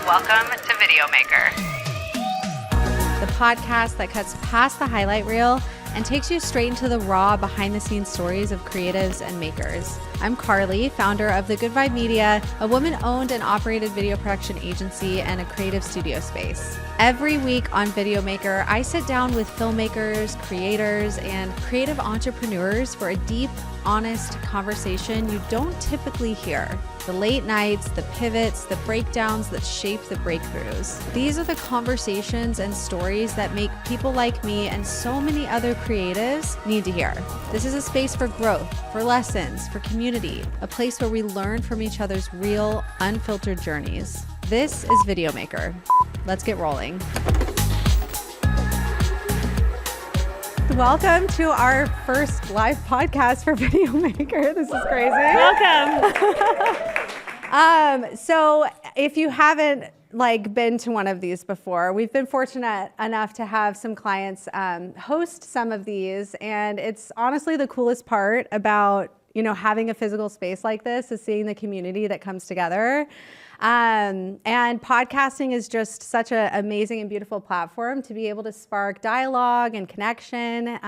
Welcome to VIBEMKR, the podcast that cuts past the highlight reel and takes you straight into the raw behind-the-scenes stories of creatives and makers. I'm Carly, founder of The Good Vibe Media, a woman-owned and operated video production agency and a creative studio space. Every week on VIBEMKR, I sit down with filmmakers, creators, and creative entrepreneurs for a deep, honest conversation you don't typically hear. The late nights, the pivots, the breakdowns that shape the breakthroughs. These are the conversations and stories that make people like me and so many other creatives need to hear. This is a space for growth, for lessons, for community, a place where we learn from each other's real, unfiltered journeys. This is VIBEMKR. Let's get rolling. Welcome to our first live podcast for VIBEMKR. This is crazy. Welcome. So if you haven't been to one of these before, we've been fortunate enough to have some clients host some of these, and it's honestly the coolest part about having a physical space like this is seeing the community that comes together. And podcasting is just such an amazing and beautiful platform to be able to spark dialogue and connection,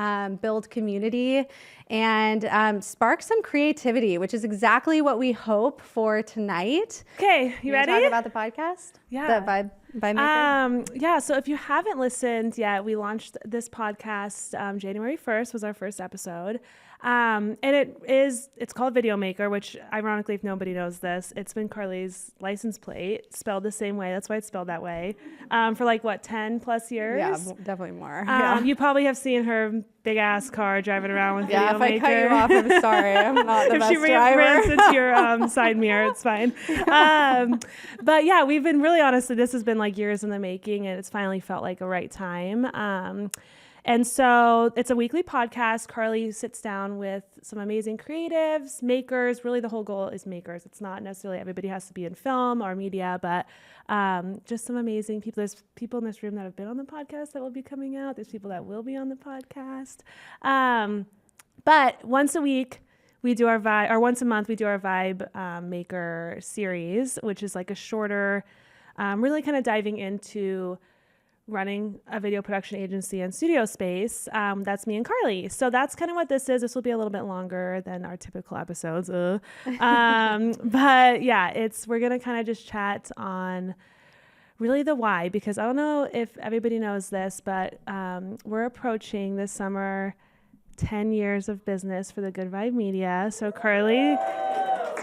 build community, and spark some creativity, which is exactly what we hope for tonight. Okay, you ready? Talk about the podcast? Yeah. The VIBEMKR? Yeah, so if you haven't listened yet, we launched this podcast January 1st was our first episode. And it's called VIBEMKR, which ironically, if nobody knows this, it's been Carly's license plate, spelled the same way. That's why it's spelled that way. For 10 plus years? Yeah, definitely more. You probably have seen her big ass car driving around with VIBEMKR. Yeah, if I cut you off, I'm sorry. I'm not the best driver. If she runs into your side mirror, it's fine. But yeah, we've been really honest that this has been years in the making, and it's finally felt like a right time. And so it's a weekly podcast. Carly sits down with some amazing creatives, makers. Really, the whole goal is makers. It's not necessarily everybody has to be in film or media, but just some amazing people. There's people in this room that have been on the podcast that will be coming out. There's people that will be on the podcast. But once a week, we do our vibe, or once a month, we do our VIBEMKR series, which is a shorter, really kind of diving into running a video production agency and studio space. That's me and Carly. So that's kind of what this is. This will be a little bit longer than our typical episodes. But yeah, we're going to kind of just chat on really the why, because I don't know if everybody knows this, but we're approaching this summer 10 years of business for the Good Vibe Media. So Carly,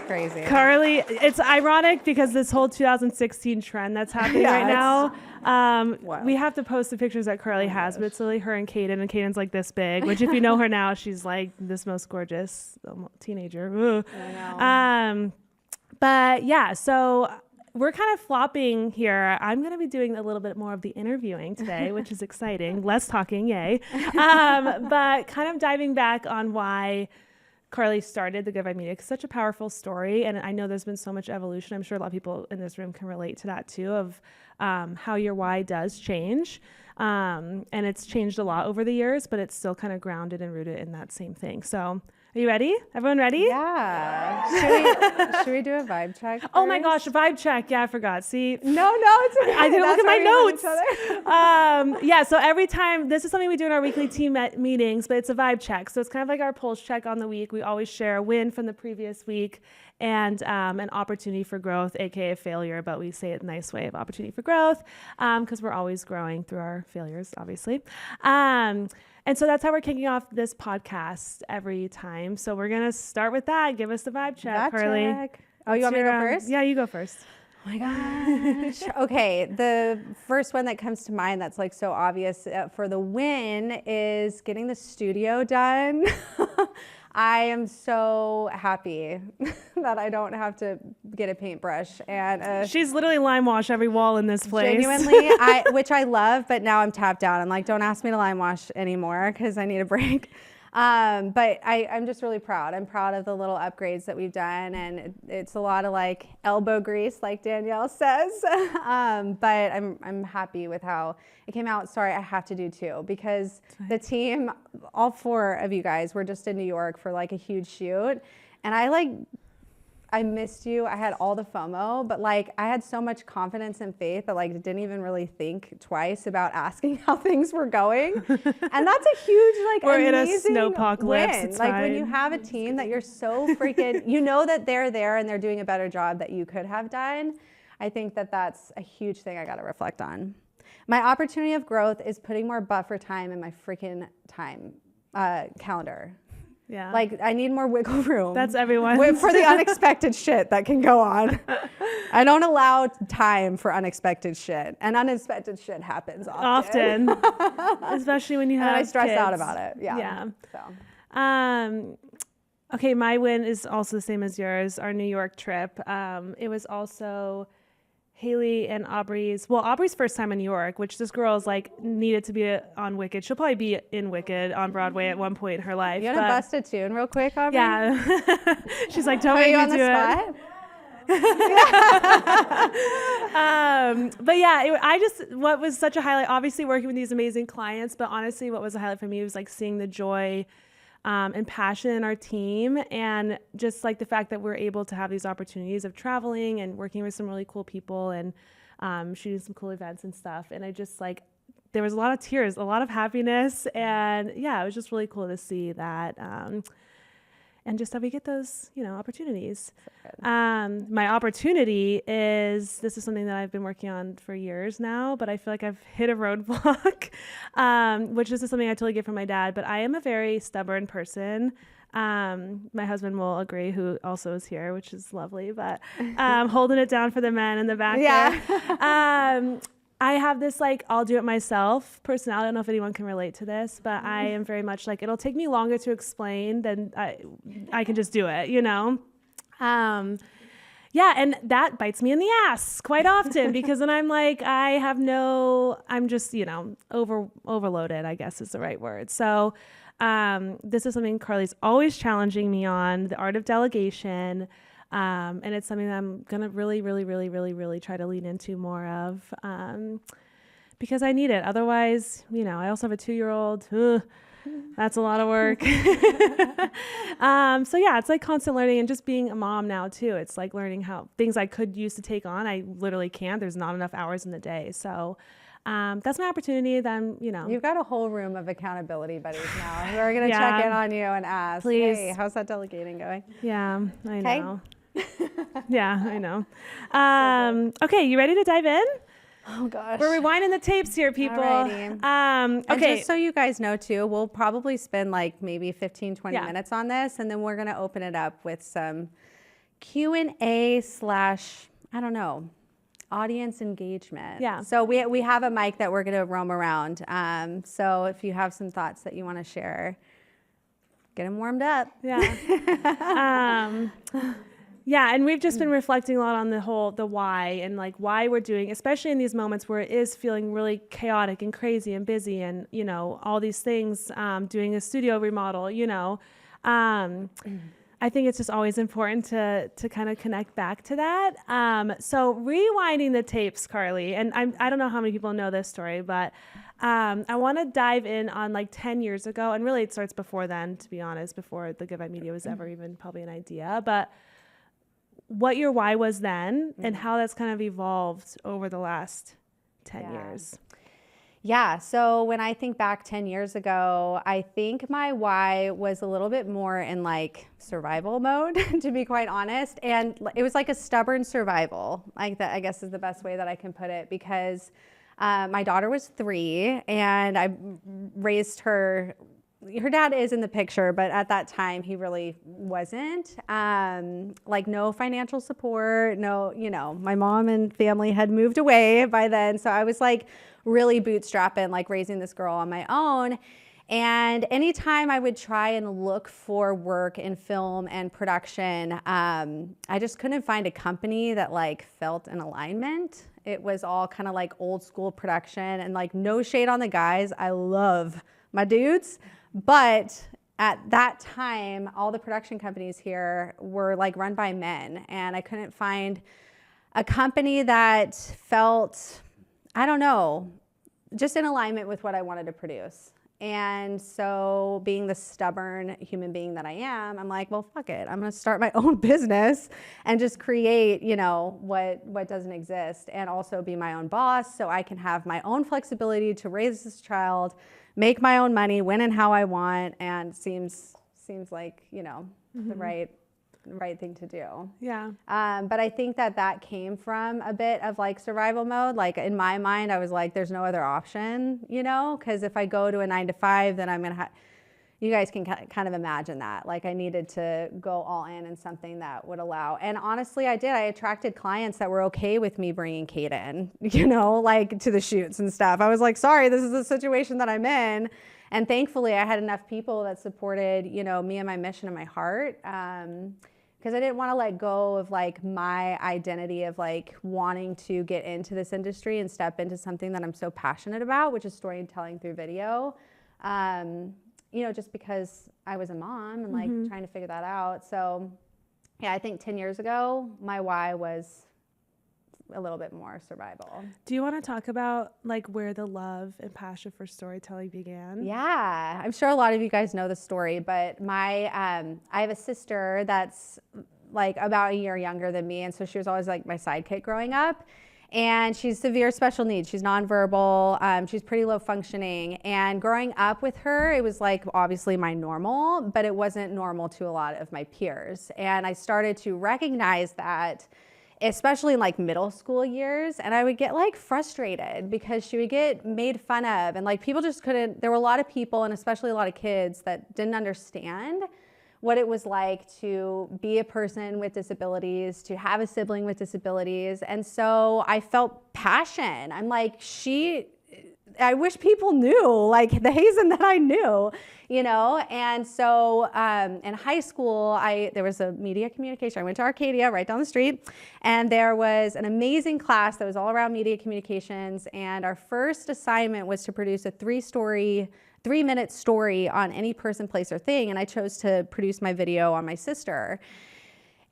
Crazy. Carly, it's ironic because this whole 2016 trend that's happening right now. Wow. We have to post the pictures that Carly has, but it's literally her and Caden's this big, which if you know her now, she's this most gorgeous teenager. I know. But yeah, so we're kind of flopping here. I'm going to be doing a little bit more of the interviewing today, which is exciting. Less talking, yay. But kind of diving back on why Carly started the Good Vibe Media. It's such a powerful story, and I know there's been so much evolution. I'm sure a lot of people in this room can relate to that too, of how your why does change. And it's changed a lot over the years, but it's still kind of grounded and rooted in that same thing. So are you ready? Everyone ready? Yeah. Should we do a vibe check first? Oh my gosh, a vibe check. Yeah, I forgot. See? No, it's okay. I didn't look at my notes. Yeah, so every time, this is something we do in our weekly team meetings, but it's a vibe check. So it's kind of our pulse check on the week. We always share a win from the previous week and an opportunity for growth, aka failure, but we say it in a nice way of opportunity for growth, because we're always growing through our failures, obviously. And so that's how we're kicking off this podcast every time. So we're going to start with that. Give us the vibe check, Carly. Oh, you want me to go first? Yeah, you go first. Oh my gosh. Okay, the first one that comes to mind that's so obvious for the win is getting the studio done. I am so happy that I don't have to get a paintbrush and she's literally lime wash every wall in this place. Genuinely, which I love, but now I'm tapped out. I'm don't ask me to lime wash anymore because I need a break. But I'm just really proud. I'm proud of the little upgrades that we've done, and it's a lot of elbow grease, like Danielle says. But I'm happy with how it came out. Sorry, I have to do two because the team, all four of you guys, were just in New York for a huge shoot, and I missed you. I had all the FOMO, but like I had so much confidence and faith that like didn't even really think twice about asking how things were going. And that's a huge like We're in a amazing snowpocalypse. win. It's like fine. when you have a team that you're so freaking, you know that they're there and they're doing a better job that you could have done. I think that that's a huge thing I got to reflect on. My opportunity of growth is putting more buffer time in my freaking time calendar. Yeah. Like I need more wiggle room. That's everyone. For the unexpected shit that can go on. I don't allow time for unexpected shit. And unexpected shit happens often. Especially when you have and I stress kids. out about it. Yeah. Yeah. So. Okay, my win is also the same as yours, our New York trip. It was also Haley and Aubrey's first time in New York, which this girl is like needed to be on Wicked. She'll probably be in Wicked on Broadway at one point in her life. You want to bust a tune real quick, Aubrey? Yeah. She's like, don't make me do it. But yeah, what was such a highlight, obviously working with these amazing clients, but honestly, what was a highlight for me was like seeing the joy and passion in our team, and just like the fact that we're able to have these opportunities of traveling and working with some really cool people and shooting some cool events and stuff. And I just like, there was a lot of tears, a lot of happiness, and yeah, it was just really cool to see that. And just that we get those, opportunities. My opportunity is, this is something that I've been working on for years now, but I feel like I've hit a roadblock, which this is something I totally get from my dad, but I am a very stubborn person. My husband will agree, who also is here, which is lovely, but holding it down for the men in the back there. I have this like, I'll do it myself personality. I don't know if anyone can relate to this, but I am very much like, it'll take me longer to explain than I can just do it, and that bites me in the ass quite often because then I'm like, I'm just, overloaded, I guess is the right word. So this is something Carly's always challenging me on, the art of delegation. And it's something that I'm going to really, really, really, really, really try to lean into more of because I need it. Otherwise, I also have a 2-year-old. That's a lot of work. So yeah, it's like constant learning and just being a mom now too. It's like learning how things I could use to take on, I literally can't. There's not enough hours in the day. So that's my opportunity. Then, You've got a whole room of accountability buddies now who are going to check in on you and ask, please. Hey, how's that delegating going? Yeah, I know. Yeah, I know. Okay, you ready to dive in? Oh gosh. We're rewinding the tapes here, people. Okay. And just so you guys know too, we'll probably spend like maybe 15, 20 minutes on this, and then we're going to open it up with some Q&A / I don't know, audience engagement. Yeah. So we have a mic that we're going to roam around. So if you have some thoughts that you want to share, get them warmed up. Yeah. Yeah, and we've just been reflecting a lot on the why and like why we're doing, especially in these moments where it is feeling really chaotic and crazy and busy and, all these things, doing a studio remodel, I think it's just always important to kind of connect back to that. So rewinding the tapes, Carly, and I don't know how many people know this story, but I want to dive in on like 10 years ago, and really it starts before then, to be honest, before the Good Vibe Media was ever even probably an idea, but what your why was then and how that's kind of evolved over the last 10 years. Yeah. So when I think back 10 years ago, I think my why was a little bit more in like survival mode, to be quite honest. And it was like a stubborn survival. Like that, I guess is the best way that I can put it, because my daughter was 3 and I raised her. Her dad is in the picture, but at that time he really wasn't. Like no financial support, no, my mom and family had moved away by then. So I was like really bootstrapping, like raising this girl on my own. And anytime I would try and look for work in film and production, I just couldn't find a company that like felt in alignment. It was all kind of like old school production, and like no shade on the guys. I love my dudes. But at that time, all the production companies here were like run by men, and I couldn't find a company that felt, I don't know, just in alignment with what I wanted to produce. And so being the stubborn human being that I am, I'm like, well, fuck it. I'm going to start my own business and just create, what doesn't exist, and also be my own boss so I can have my own flexibility to raise this child, make my own money, when and how I want. And seems like, the right thing to do. Yeah. But I think that came from a bit of like survival mode. Like in my mind, I was like, there's no other option, because if I go to a 9-to-5, then I'm going to you guys can kind of imagine that. Like I needed to go all in something that would allow. And honestly, I did. I attracted clients that were okay with me bringing Kate in, like to the shoots and stuff. I was like, sorry, this is the situation that I'm in. And thankfully, I had enough people that supported, me and my mission and my heart. Because I didn't want to let go of like my identity of like wanting to get into this industry and step into something that I'm so passionate about, which is storytelling through video. Just because I was a mom and like trying to figure that out. So yeah, I think 10 years ago, my why was a little bit more survival. Do you want to talk about like where the love and passion for storytelling began? Yeah, I'm sure a lot of you guys know the story, but I have a sister that's like about a year younger than me. And so she was always like my sidekick growing up. And she's severe special needs. She's nonverbal. She's pretty low functioning. And growing up with her, it was like obviously my normal, but it wasn't normal to a lot of my peers. And I started to recognize that, especially in like middle school years. And I would get like frustrated because she would get made fun of. And like people just couldn't, there were a lot of people and especially a lot of kids that didn't understand what it was like to be a person with disabilities, to have a sibling with disabilities. And so I felt passion. I'm like, I wish people knew, like the Hazen that I knew, And so in high school, there was a media communication. I went to Arcadia right down the street, and there was an amazing class that was all around media communications. And our first assignment was to produce a 3-minute story on any person, place, or thing. And I chose to produce my video on my sister.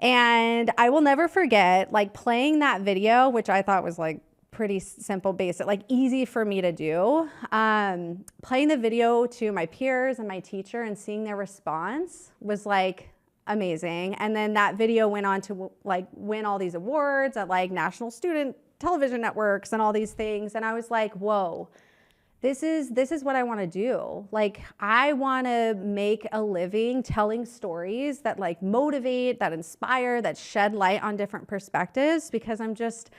And I will never forget like playing that video, which I thought was like pretty simple, basic, like easy for me to do. Playing the video to my peers and my teacher and seeing their response was like amazing. And then that video went on to like win all these awards at like national student television networks and all these things. And I was like, whoa. This is what I want to do. Like, I want to make a living telling stories that like motivate, that inspire, that shed light on different perspectives, because I'm just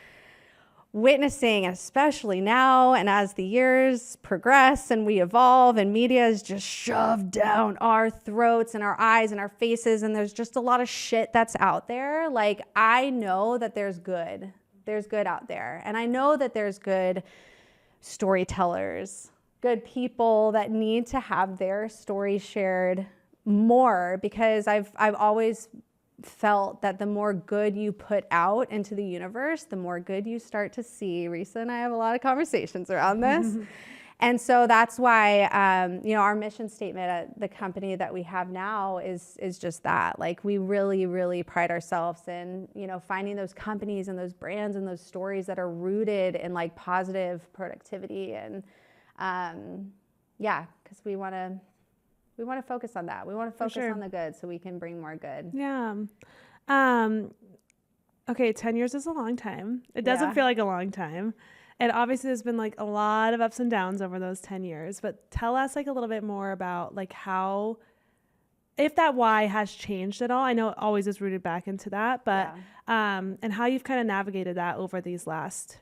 witnessing, especially now and as the years progress and we evolve and media is just shoved down our throats and our eyes and our faces, and there's just a lot of shit that's out there. Like, I know that there's good out there, and I know that there's good storytellers, good people that need to have their story shared more, because I've always felt that the more good you put out into the universe, the more good you start to see. Risa and I have a lot of conversations around this. And so that's why, our mission statement at the company that we have now is just that. Like, we really, really pride ourselves in, finding those companies and those brands and those stories that are rooted in like positive productivity. And because we want to focus on that. We want to focus on the good so we can bring more good. Yeah. Okay, 10 years is a long time. It doesn't feel like a long time. And obviously there's been like a lot of ups and downs over those 10 years, but tell us like a little bit more about like how, if that why has changed at all. I know it always is rooted back into that, but, and how you've kind of navigated that over these last.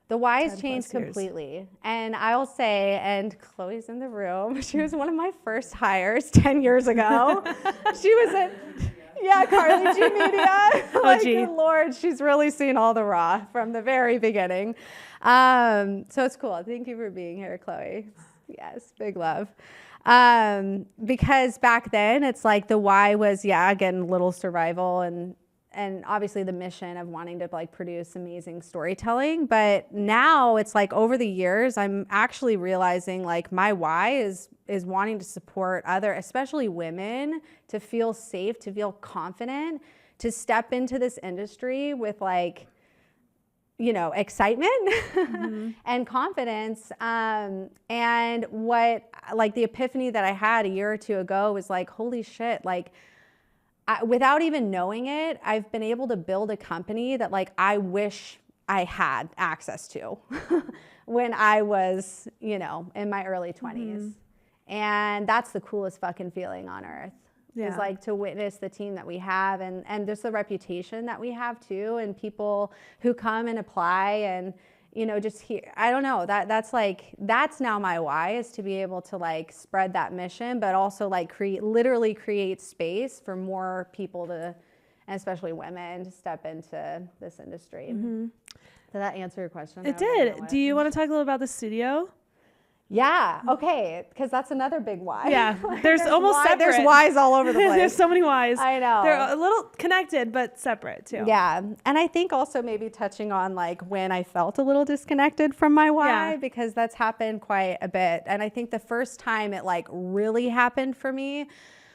The why has changed completely. And I'll say, and Chloe's in the room, she was one of my first hires 10 years ago. She was at, Carly G Media. Like, good Lord, she's really seen all the raw from the very beginning. So it's cool. Thank you for being here, Chloe. Yes, big love. Because back then it's like the why was, again, little survival and obviously the mission of wanting to like produce amazing storytelling. But now it's like over the years, I'm actually realizing like my why is wanting to support other, especially women, to feel safe, to feel confident, to step into this industry with like, excitement and confidence. And what, like, the epiphany that I had a year or two ago was like, holy shit, like, without even knowing it, I've been able to build a company that, like, I wish I had access to when I was, in my early 20s. And that's the coolest fucking feeling on earth. Is like to witness the team that we have and just the reputation that we have too, and people who come and apply and, just hear, I don't know, that's now my why, is to be able to like spread that mission, but also like literally create space for more people to, and especially women, to step into this industry. Did that answer your question? It did. Do you want to talk a little about the studio? Yeah. Okay. Because that's another big why. Yeah. There's almost separate. There's whys all over the place. There's so many whys. I know. They're a little connected, but separate too. Yeah. And I think also maybe touching on like when I felt a little disconnected from my why, because that's happened quite a bit. And I think the first time it like really happened for me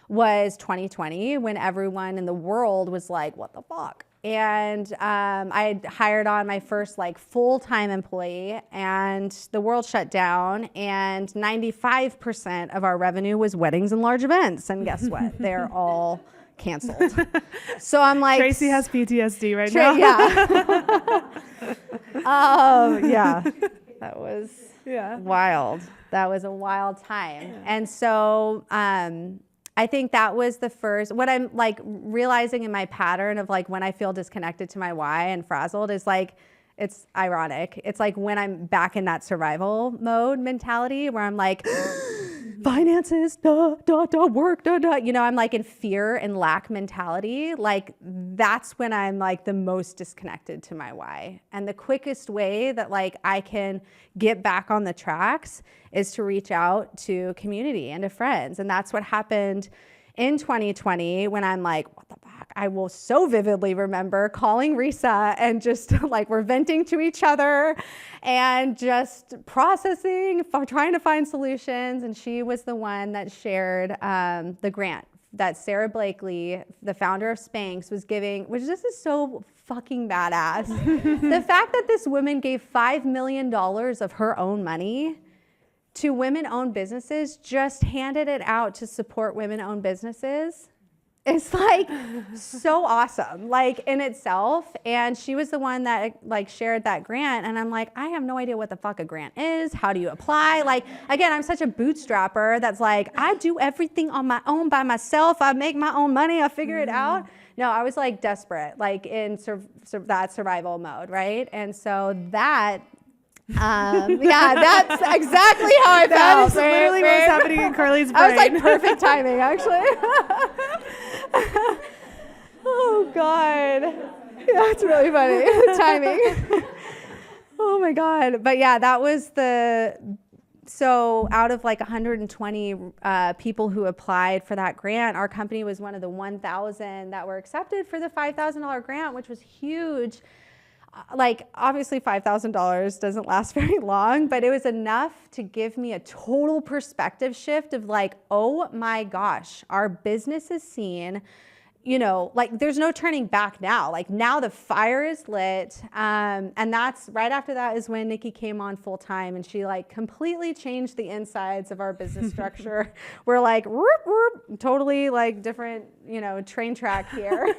was 2020, when everyone in the world was like, what the fuck? And I had hired on my first like full-time employee, and the world shut down, and 95% of our revenue was weddings and large events. And guess what? They're all canceled. So I'm like, Tracy has PTSD right now. Yeah. That was wild. That was a wild time. Yeah. And so I think that was the first, what I'm like realizing in my pattern of like when I feel disconnected to my why and frazzled is like, it's ironic. It's like when I'm back in that survival mode mentality where I'm like, finances, work, I'm like in fear and lack mentality. Like that's when I'm like the most disconnected to my why. And the quickest way that like I can get back on the tracks is to reach out to community and to friends. And that's what happened in 2020 when I'm like, what the fuck? I will so vividly remember calling Risa and just like we're venting to each other and just processing, trying to find solutions. And she was the one that shared the grant that Sarah Blakely, the founder of Spanx, was giving, which this is so fucking badass. The fact that this woman gave $5 million of her own money to women-owned businesses, just handed it out to support women-owned businesses. It's like so awesome, like in itself. And she was the one that like shared that grant. And I'm like, I have no idea what the fuck a grant is. How do you apply? Like, again, I'm such a bootstrapper that's like, I do everything on my own by myself. I make my own money. I figure it out. No, I was like desperate, like in that survival mode, right? And so that, that's exactly how I felt. That is literally what was happening in Carly's brain. I was like perfect timing, actually. Oh God, that's really funny. Timing. Oh my God, but yeah, that was so out of like 120 people who applied for that grant, our company was one of the 1,000 that were accepted for the $5,000 grant, which was huge. Like obviously $5,000 doesn't last very long, but it was enough to give me a total perspective shift of like, oh my gosh, our business is seen, like there's no turning back now. Like now the fire is lit. And that's right after that is when Nikki came on full time, and she like completely changed the insides of our business structure. We're like, whoop, whoop, totally like different, train track here.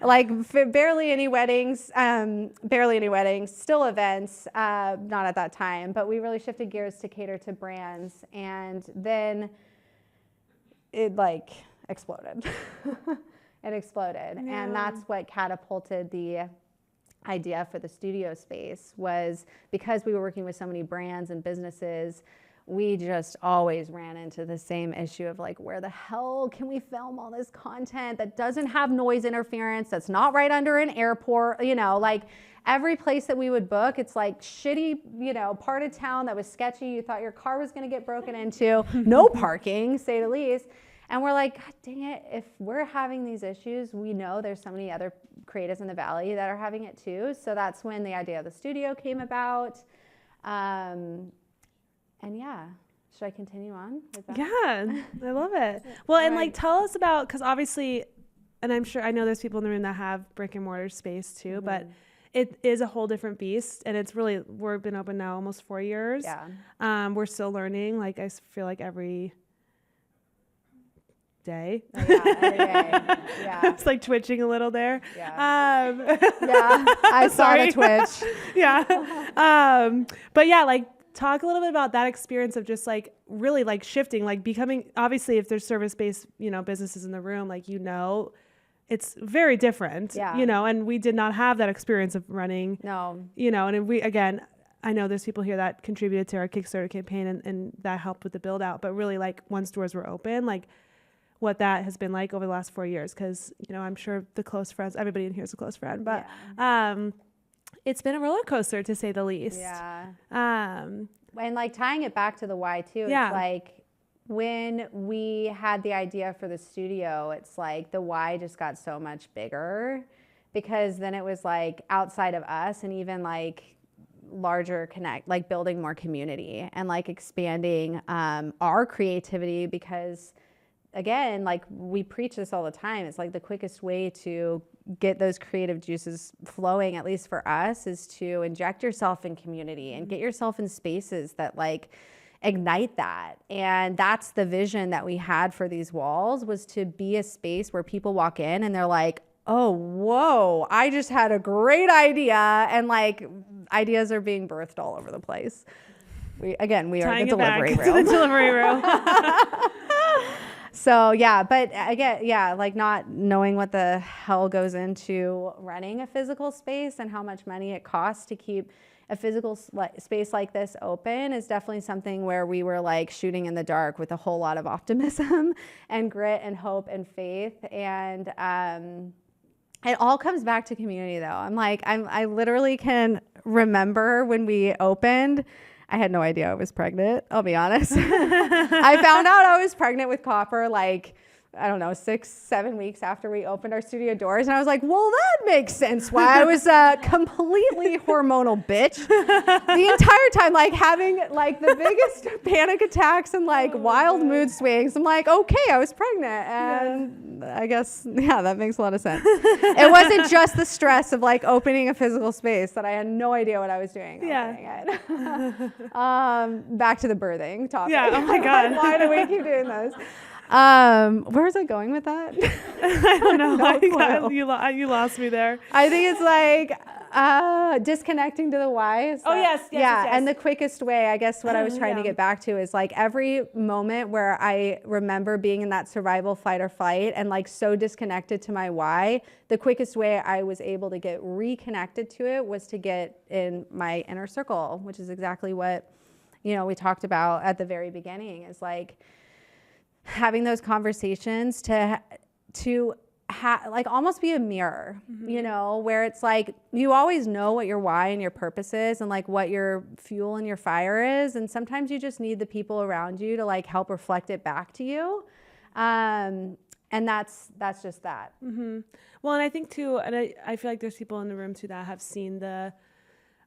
Like barely any weddings, still events, not at that time, but we really shifted gears to cater to brands, and then it like exploded. It exploded. Yeah. And that's what catapulted the idea for the studio space, was because we were working with so many brands and businesses, we just always ran into the same issue of like, where the hell can we film all this content that doesn't have noise interference, that's not right under an airport, like every place that we would book, it's like shitty, part of town that was sketchy. You thought your car was going to get broken into, no parking, say the least. And we're like, God dang it, if we're having these issues, we know there's so many other creatives in the Valley that are having it too. So that's when the idea of the studio came about. And yeah, should I continue on with that? Yeah, I love it. Well, and like tell us about, because obviously, and I know there's people in the room that have brick and mortar space too, but it is a whole different beast, and it's really, we've been open now almost 4 years. Yeah. We're still learning. Like I feel like every day. Yeah, every day. Yeah. It's like twitching a little there. Yeah. Yeah. I saw the twitch. Yeah. But yeah, like talk a little bit about that experience of just like really like shifting, like becoming, obviously if there's service-based, businesses in the room, like, it's very different, and we did not have that experience of running, and we, again, I know there's people here that contributed to our Kickstarter campaign and that helped with the build out, but really like once doors were open, like what that has been like over the last 4 years. Cause I'm sure the close friends, everybody in here is a close friend, but, it's been a roller coaster to say the least. Yeah. And like tying it back to the why too, it's like, when we had the idea for the studio, it's like the why just got so much bigger, because then it was like outside of us and even like larger connect, like building more community and like expanding our creativity, because again, like we preach this all the time, it's like the quickest way to get those creative juices flowing, at least for us, is to inject yourself in community and get yourself in spaces that like ignite that. And that's the vision that we had for these walls, was to be a space where people walk in and they're like, oh, whoa, I just had a great idea. And like ideas are being birthed all over the place. We are the delivery room. The delivery room. So yeah, but again, like not knowing what the hell goes into running a physical space and how much money it costs to keep a physical space like this open is definitely something where we were like shooting in the dark with a whole lot of optimism and grit and hope and faith. And it all comes back to community though. I literally can remember when we opened, I had no idea I was pregnant, I'll be honest. I found out I was pregnant with Copper like, I don't know, 6-7 weeks after we opened our studio doors. And I was like, well, that makes sense why I was a completely hormonal bitch the entire time, like having like the biggest panic attacks and like wild mood swings. I'm like, okay, I was pregnant. And I guess, that makes a lot of sense. It wasn't just the stress of like opening a physical space that I had no idea what I was doing. Back to the birthing topic. Yeah, oh my God. Why do we keep doing this? Where was I going with that? I don't know. You lost me there. I think it's like disconnecting to the why. Oh, yes. And the quickest way, I guess what I was trying to get back to is like every moment where I remember being in that survival, fight or flight and like so disconnected to my why, the quickest way I was able to get reconnected to it was to get in my inner circle, which is exactly what, we talked about at the very beginning, is like having those conversations to like almost be a mirror, where it's like you always know what your why and your purpose is and like what your fuel and your fire is, and sometimes you just need the people around you to like help reflect it back to you, and that's just that. Well, and I think too, and I feel like there's people in the room too that have seen the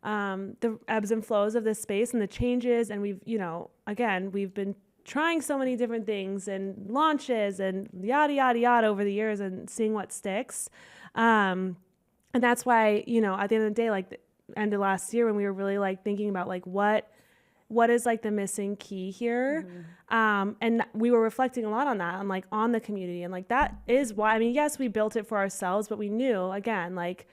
ebbs and flows of this space and the changes, and we've been trying so many different things and launches and yada, yada, yada over the years and seeing what sticks. And that's why, at the end of the day, like the end of last year when we were really like thinking about like what is like the missing key here. And we were reflecting a lot on that, on the community. And like, that is why, yes, we built it for ourselves, but we knew again, like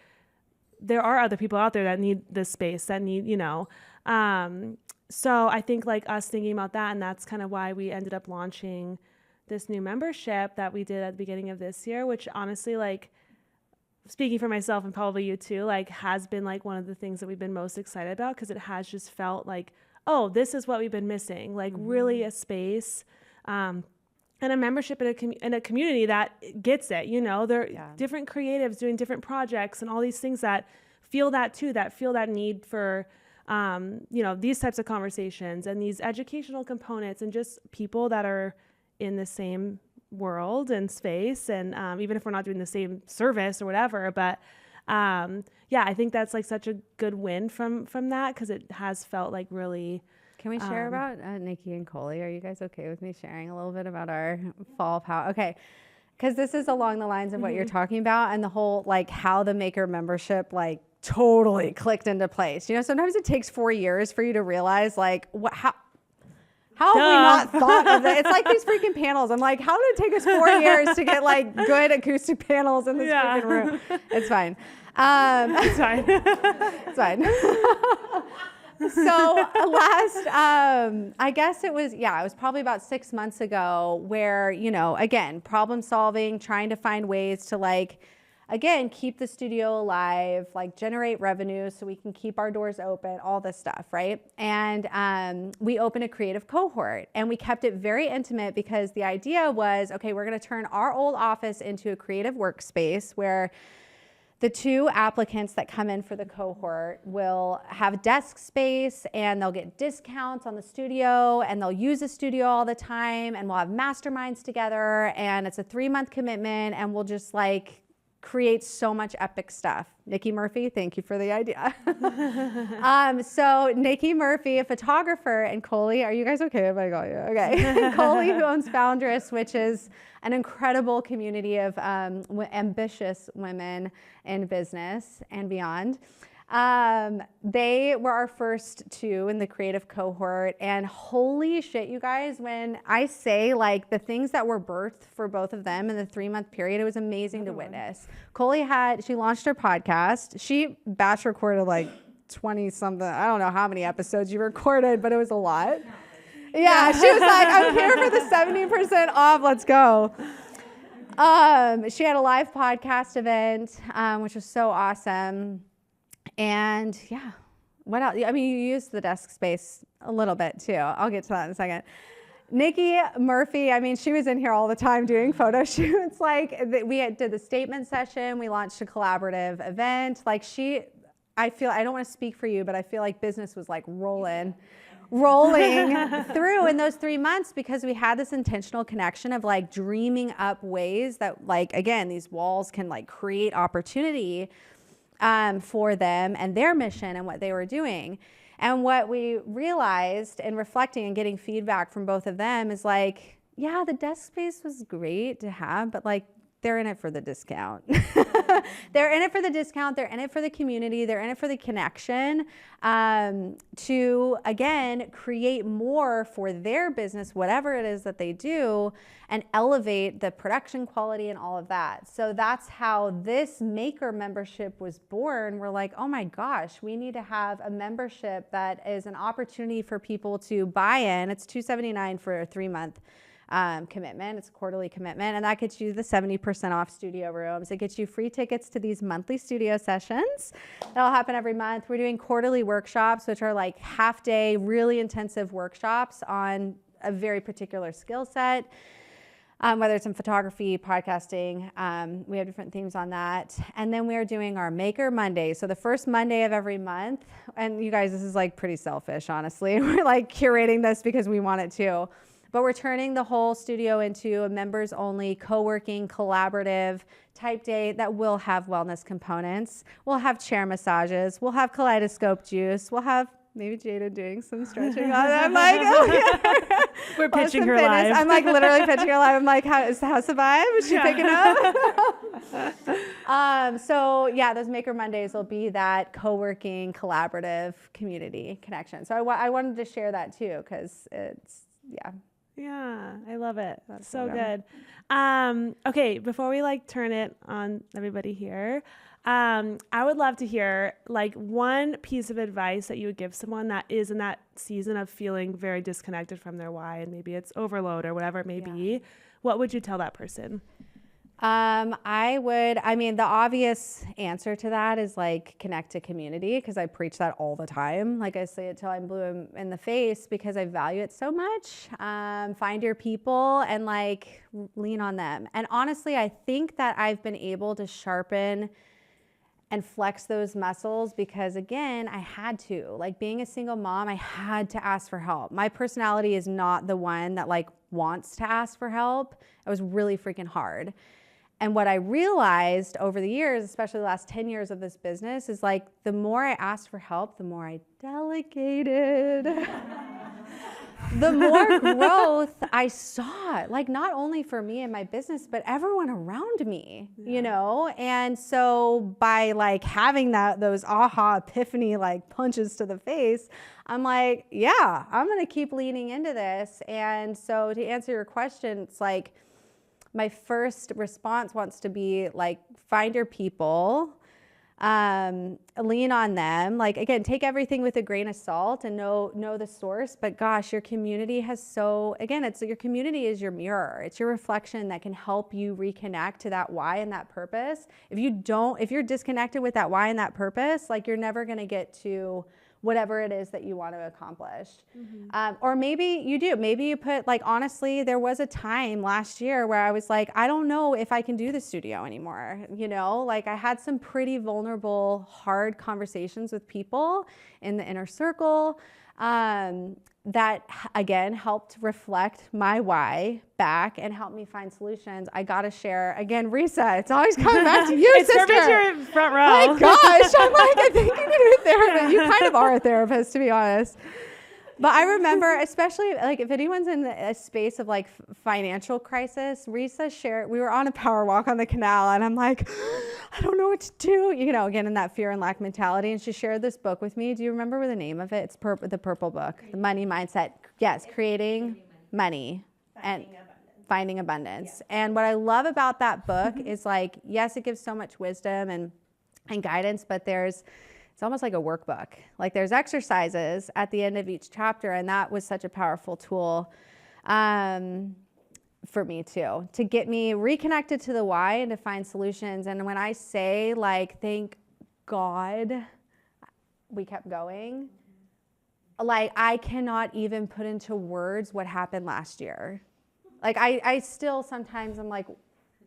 there are other people out there that need this space, that need, so I think like us thinking about that, and that's kind of why we ended up launching this new membership that we did at the beginning of this year, which honestly, like speaking for myself and probably you too, like has been like one of the things that we've been most excited about, because it has just felt like, oh, this is what we've been missing, like really a space and a membership in a community that gets it. There are different creatives doing different projects and all these things that feel that too, that feel that need for these types of conversations and these educational components, and just people that are in the same world and space. And even if we're not doing the same service or whatever, but I think that's like such a good win from that, because it has felt like really. Can we share about Nikki and Coley? Are you guys okay with me sharing a little bit about our fall power? Okay. Because this is along the lines of what you're talking about, and the whole like how the maker membership like totally clicked into place. You know, sometimes it takes 4 years for you to realize like how have we not thought of it? It's like these freaking panels. I'm like, how did it take us 4 years to get like good acoustic panels in this freaking room? It's fine. It's fine. It's fine. So I guess it was probably about 6 months ago where, you know, again, problem solving, trying to find ways to like, again, keep the studio alive, like generate revenue so we can keep our doors open, all this stuff, right? And we opened a creative cohort and we kept it very intimate because the idea was, okay, we're going to turn our old office into a creative workspace where the 2 applicants that come in for the cohort will have desk space and they'll get discounts on the studio and they'll use the studio all the time and we'll have masterminds together and it's a 3-month commitment and we'll just like create so much epic stuff. Nikki Murphy, thank you for the idea. So Nikki Murphy, a photographer, and Coley, are you guys okay if I call you? Okay. Coley, who owns Foundress, which is an incredible community of ambitious women in business and beyond. They were our first 2 in the creative cohort, and holy shit, you guys, when I say like the things that were birthed for both of them in the 3-month period, it was amazing to witness. Coley she launched her podcast. She batch recorded like 20 something, I don't know how many episodes you recorded, but it was a lot. Yeah, she was like, I'm here for the 70% off, let's go. She had a live podcast event, which was so awesome. And yeah, what else? I mean, you used the desk space a little bit too. I'll get to that in a second. Nikki Murphy, I mean, she was in here all the time doing photo shoots. Like did the statement session. We launched a collaborative event. Like I don't want to speak for you, but I feel like business was like rolling through in those 3 months because we had this intentional connection of like dreaming up ways that like, again, these walls can like create opportunity for them and their mission and what they were doing. And what we realized in reflecting and getting feedback from both of them is like, yeah, the desk space was great to have, but like they're in it for the discount. They're in it for the discount. They're in it for the community. They're in it for the connection to, again, create more for their business, whatever it is that they do, and elevate the production quality and all of that. So that's how this maker membership was born. We're like, oh my gosh, we need to have a membership that is an opportunity for people to buy in. It's $279 for a 3-month commitment. It's a quarterly commitment, and that gets you the 70% off studio rooms. It gets you free tickets to these monthly studio sessions. That'll happen every month. We're doing quarterly workshops, which are like half-day, really intensive workshops on a very particular skill set, whether it's in photography, podcasting. We have different themes on that. And then we are doing our Maker Monday. So the first Monday of every month, and you guys, this is like pretty selfish, honestly. We're like curating this because we want it to. But we're turning the whole studio into a members-only, co-working, collaborative type day that will have wellness components. We'll have chair massages. We'll have kaleidoscope juice. We'll have maybe Jada doing some stretching on it. I'm like, oh, yeah. We're pitching her live. I'm like literally pitching her live. I'm like, is the house a vibe? Is she picking up? So yeah, those Maker Mondays will be that co-working, collaborative community connection. So I wanted to share that too, because it's, yeah. Yeah, I love it. That's so good. Okay, before we like turn it on everybody here, I would love to hear like one piece of advice that you would give someone that is in that season of feeling very disconnected from their why, and maybe it's overload or whatever it may be. What would you tell that person? The obvious answer to that is like connect to community, because I preach that all the time. Like I say it till I'm blue in the face because I value it so much. Find your people and like lean on them. And honestly, I think that I've been able to sharpen and flex those muscles because, again, I had to. Like being a single mom, I had to ask for help. My personality is not the one that like wants to ask for help. It was really freaking hard. And what I realized over the years, especially the last 10 years of this business, is like the more I asked for help, the more I delegated. the more growth I saw, like not only for me and my business, but everyone around me, you know? And so by like having those aha epiphany, like punches to the face, I'm like, yeah, I'm going to keep leaning into this. And so to answer your question, it's like, my first response wants to be like, find your people, lean on them. Like, again, take everything with a grain of salt and know the source. But gosh, your community your community is your mirror. It's your reflection that can help you reconnect to that why and that purpose. If you're disconnected with that why and that purpose, like you're never going to get to whatever it is that you want to accomplish. Or maybe you do. Maybe you put, like, honestly, there was a time last year where I was like, I don't know if I can do the studio anymore. You know, like I had some pretty vulnerable, hard conversations with people in the inner circle that, again, helped reflect my why back and helped me find solutions. I got to share, again, Risa, it's always coming back to you, sister. It's your front row. My gosh, I'm like, I think you need a therapist. You kind of are a therapist, to be honest. But I remember, especially like if anyone's in a space of like financial crisis, Risa shared, we were on a power walk on the canal and I'm like, I don't know what to do, you know, again, in that fear and lack mentality. And she shared this book with me. Do you remember the name of it? It's the purple book, The Money Mindset. Yes, Creating Money and Finding Abundance. Yeah. And what I love about that book is like, yes, it gives so much wisdom and guidance, but it's almost like a workbook. Like there's exercises at the end of each chapter, and that was such a powerful tool for me too, to get me reconnected to the why and to find solutions. And when I say like, thank God we kept going, like I cannot even put into words what happened last year. Like I still sometimes I'm like,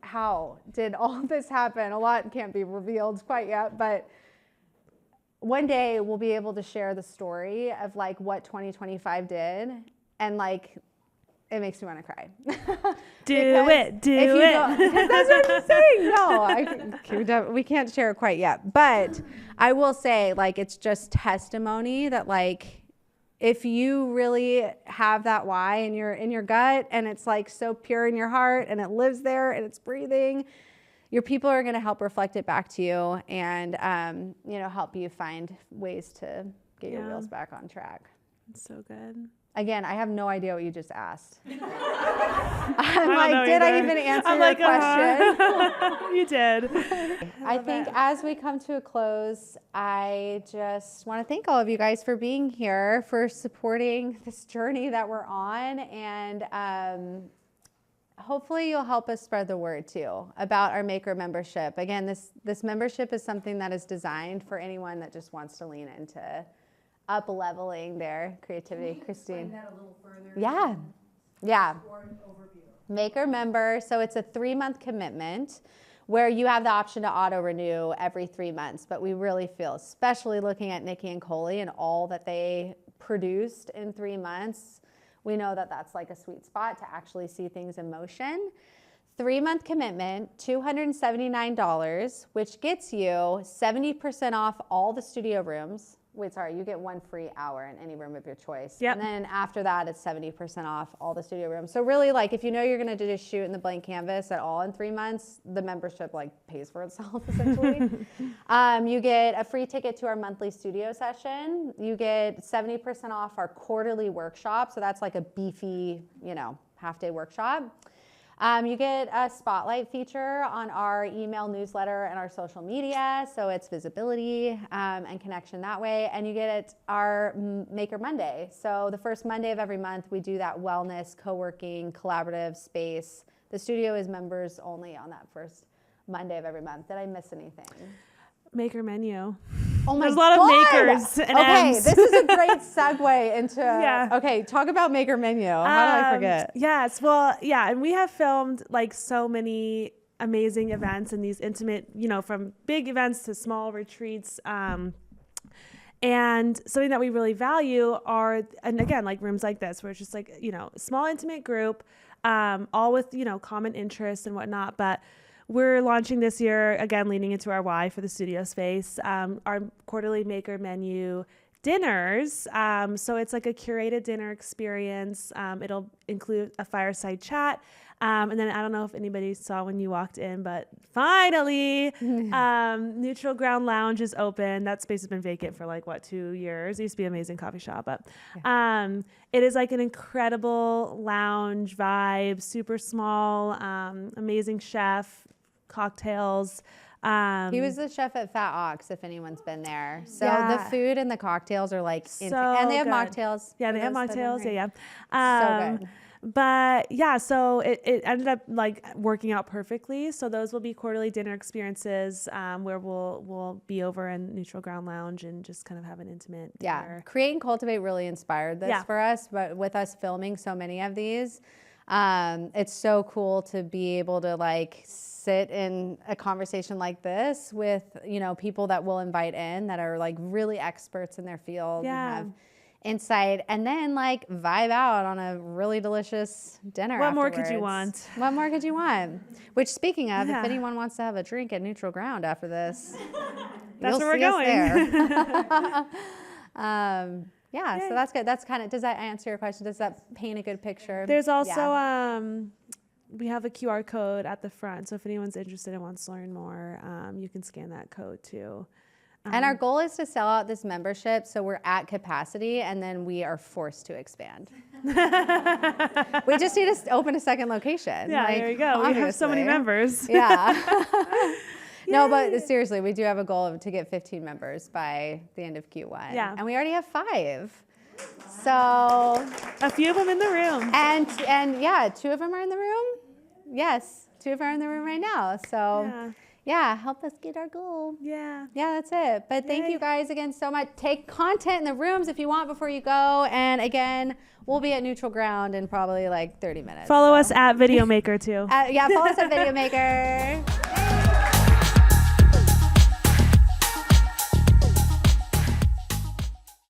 how did all of this happen? A lot can't be revealed quite yet, but one day we'll be able to share the story of like what 2025 did, and like it makes me want to cry. Do it. Because that's what I'm saying. No, we can't share it quite yet. But I will say, like, it's just testimony that like if you really have that why in your gut and it's like so pure in your heart and it lives there and it's breathing, your people are going to help reflect it back to you and, help you find ways to get your wheels back on track. It's so good. Again, I have no idea what you just asked. I'm like, did I even answer your question? You did. I think as we come to a close, I just want to thank all of you guys for being here, for supporting this journey that we're on, and hopefully you'll help us spread the word too about our Maker membership. Again, this membership is something that is designed for anyone that just wants to lean into up-leveling their creativity. Christine. That a little further. Yeah. Maker member. So it's a 3-month commitment where you have the option to auto-renew every 3 months. But we really feel, especially looking at Nikki and Coley and all that they produced in 3 months, we know that that's like a sweet spot to actually see things in motion. 3-month commitment, $279, which gets you 70% off all the studio rooms. You get 1 free hour in any room of your choice. Yep. And then after that, it's 70% off all the studio rooms. So really, like, if you know you're going to just shoot in the blank canvas at all in 3 months, the membership like pays for itself essentially. You get a free ticket to our monthly studio session. You get 70% off our quarterly workshop. So that's like a beefy, half-day workshop. You get a spotlight feature on our email newsletter and our social media, so it's visibility and connection that way. And you get our Maker Monday. So the first Monday of every month, we do that wellness, co-working, collaborative space. The studio is members only on that first Monday of every month. Did I miss anything? Maker menu. Oh my There's a lot of makers and M's. This is a great segue into, okay, talk about Maker Menu. How did I forget? Yes, well, yeah, and we have filmed like so many amazing events and these intimate, from big events to small retreats. And something that we really value are, and again, like rooms like this, where it's just like, small intimate group, all with, common interests and whatnot, but we're launching this year, again, leaning into our why for the studio space, our quarterly Maker Menu dinners. So it's like a curated dinner experience. It'll include a fireside chat. And then I don't know if anybody saw when you walked in, but finally, Neutral Ground Lounge is open. That space has been vacant for 2 years. It used to be an amazing coffee shop, but it is like an incredible lounge vibe, super small, amazing chef, cocktails. He was the chef at Fat Ox, if anyone's been there. So the food and the cocktails are and they have mocktails. Yeah, they have mocktails. Yeah. So good. But yeah, so it ended up working out perfectly. So those will be quarterly dinner experiences where we'll be over in Neutral Ground Lounge and just kind of have an intimate dinner. Create and Cultivate really inspired this for us, but with us filming so many of these, it's so cool to be able to sit in a conversation like this with, people that we'll invite in that are really experts in their field and have insight, and then vibe out on a really delicious dinner. What more could you want? What more could you want? Which, speaking of, if anyone wants to have a drink at Neutral Ground after this, that's where we're going. So that's good. That's does that answer your question? Does that paint a good picture? There's also we have a QR code at the front, so if anyone's interested and wants to learn more, you can scan that code too. And our goal is to sell out this membership so we're at capacity, and then we are forced to expand. We just need to open a second location. Yeah, there you go. We have so many members. Yeah. No, but seriously, we do have a goal to get 15 members by the end of Q1. Yeah. And we already have 5. So a few of them in the room. And 2 of them are in the room. Yes, 2 of them are in the room right now. So yeah, help us get our goal. Yeah, that's it. But thank you guys again so much. Take content in the rooms if you want before you go. And again, we'll be at Neutral Ground in probably 30 minutes. Follow us at VideoMKR too. Follow us at VideoMKR.